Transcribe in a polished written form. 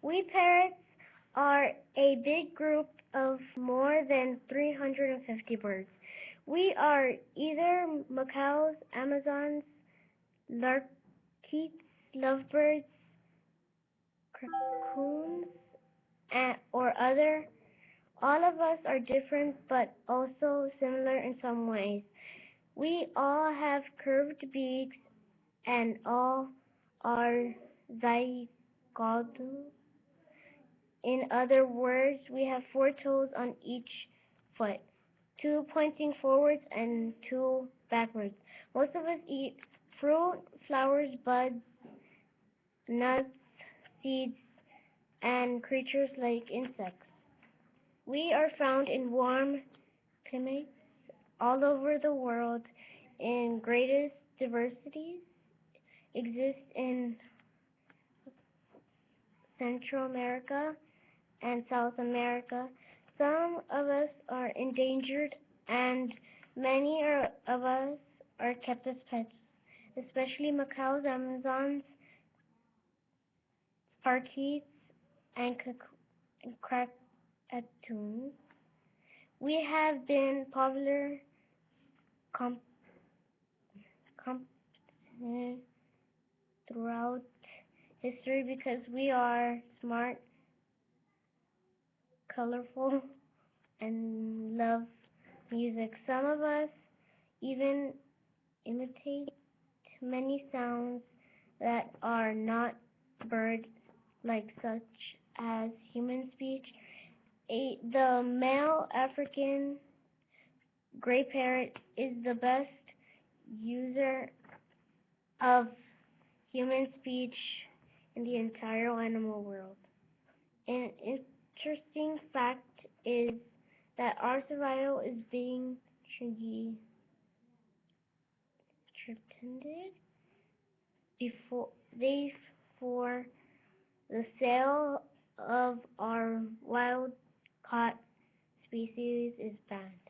We parrots are a big group of more than 350 birds. We are either macaws, amazons, larks, lovebirds, raccoons, or other. All of us are different but also similar in some ways. We all have curved beaks and all are zygotal. In other words, we have four toes on each foot, two pointing forwards and two backwards. Most of us eat fruit, flowers, buds, nuts, seeds, and creatures like insects. We are found in warm climates all over the world in greatest diversities. Exist in Central America and South America. Some of us are endangered and many of us are kept as pets, especially macaws, amazons, parakeets, and cockatoos. We have been popular com- companions throughout history because we are smart, colorful, and love music. Some of us even imitate many sounds that are not bird like, such as human speech. The male African gray parrot is the best user of human speech in the entire animal world. An interesting fact is that our survival is being threatened before before the sale of our wild caught species is banned.